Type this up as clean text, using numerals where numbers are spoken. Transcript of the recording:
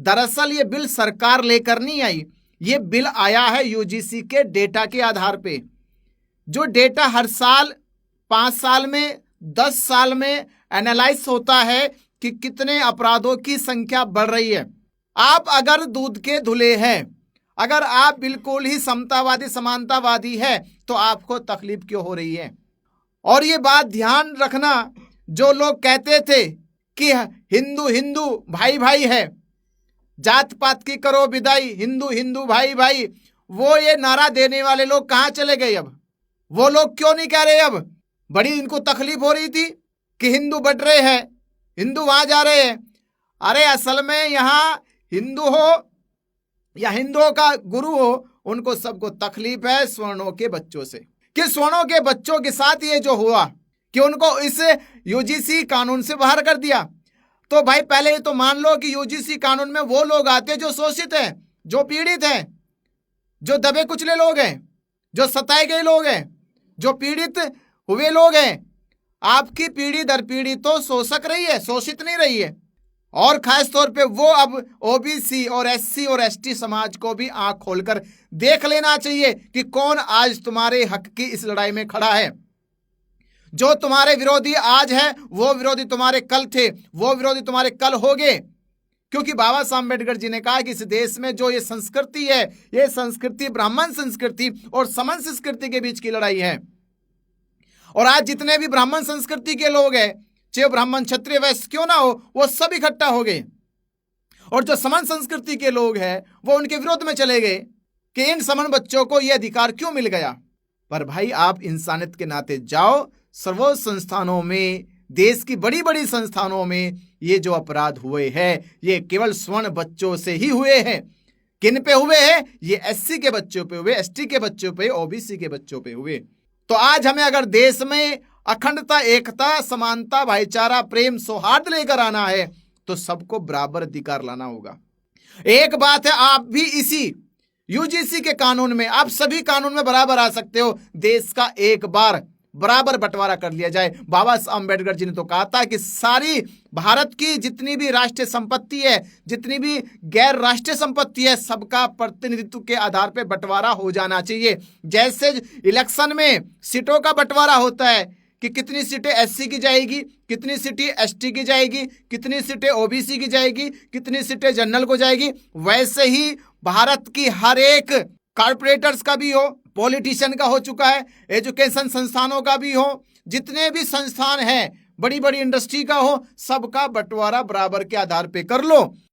दरअसल ये बिल सरकार लेकर नहीं आई, ये बिल आया है यूजीसी के डेटा के आधार पे, जो डेटा हर साल 5 साल में 10 साल में एनालाइज होता है कि कितने अपराधों की संख्या बढ़ रही है। आप अगर दूध के धुले हैं, अगर आप बिल्कुल ही समतावादी समानतावादी है, तो आपको तकलीफ क्यों हो रही है? और ये बात ध्यान रखना, जो लोग कहते थे कि हिंदू हिंदू भाई भाई है, जात पात की करो विदाई, हिंदू हिंदू भाई भाई, वो ये नारा देने वाले लोग कहाँ चले गए? अब वो लोग क्यों नहीं कह रहे? अब बड़ी इनको तकलीफ हो रही थी कि हिंदू बढ़ रहे हैं, हिंदू वहां जा रहे हैं। अरे असल में यहाँ हिंदू हो या हिंदुओं का गुरु हो, उनको सबको तकलीफ है स्वर्णों के बच्चों से, कि स्वर्णों के बच्चों के साथ ये जो हुआ कि उनको इस यूजीसी कानून से बाहर कर दिया। तो भाई पहले ये तो मान लो कि यूजीसी कानून में वो लोग आते हैं जो शोषित हैं, जो पीड़ित हैं, जो दबे कुचले लोग हैं, जो सताए गए लोग हैं, जो पीड़ित हुए लोग हैं। आपकी पीढ़ी दर पीढ़ी तो शोषक रही है, शोषित नहीं रही है। और खास तौर पे वो अब ओबीसी और एससी और एसटी समाज को भी आंख खोलकर देख लेना चाहिए कि कौन आज तुम्हारे हक की इस लड़ाई में खड़ा है। जो तुम्हारे विरोधी आज है, वो विरोधी तुम्हारे कल थे, वो विरोधी तुम्हारे कल होंगे। क्योंकि बाबा साहब अम्बेडकर जी ने कहा कि इस देश में जो ये संस्कृति है, ये संस्कृति ब्राह्मण संस्कृति और समन संस्कृति के बीच की लड़ाई है। और आज जितने भी ब्राह्मण संस्कृति के लोग हैं, चाहे ब्राह्मण क्षत्रिय वैश्य क्यों ना हो, वो सब इकट्ठा हो गए। और जो समन संस्कृति के लोग हैं, वो उनके विरोध में चले गए कि इन समन बच्चों को ये अधिकार क्यों मिल गया। पर भाई आप इंसानियत के नाते जाओ, सर्वोच्च संस्थानों में, देश की बड़ी बड़ी संस्थानों में ये जो अपराध हुए हैं, ये केवल स्वर्ण बच्चों से ही हुए हैं। किन पे हुए हैं? ये एससी के बच्चों पे हुए, एसटी के बच्चों पे, ओबीसी के बच्चों पे हुए। तो आज हमें अगर देश में अखंडता, एकता, समानता, भाईचारा, प्रेम, सौहार्द लेकर आना है, तो सबको बराबर अधिकार लाना होगा। एक बात है, आप भी इसी यूजीसी के कानून में, आप सभी कानून में बराबर आ सकते हो। देश का एक बार बराबर बंटवारा कर लिया जाए। बाबा साहब अम्बेडकर जी ने तो कहा था कि सारी भारत की जितनी भी राष्ट्रीय संपत्ति है, जितनी भी गैर राष्ट्रीय संपत्ति है, सबका प्रतिनिधित्व के आधार पर बंटवारा हो जाना चाहिए। जैसे इलेक्शन में सीटों का बंटवारा होता है कि कितनी सीटें एससी की जाएगी, कितनी सीटें एसटी की जाएगी, कितनी सीटें ओबीसी की जाएगी, कितनी सीटें जनरल को जाएगी, वैसे ही भारत की हर एक कॉर्पोरेटर्स का भी हो, पॉलिटिशियन का हो चुका है, एजुकेशन संस्थानों का भी हो, जितने भी संस्थान हैं, बड़ी बड़ी इंडस्ट्री का हो, सबका बंटवारा बराबर के आधार पे कर लो।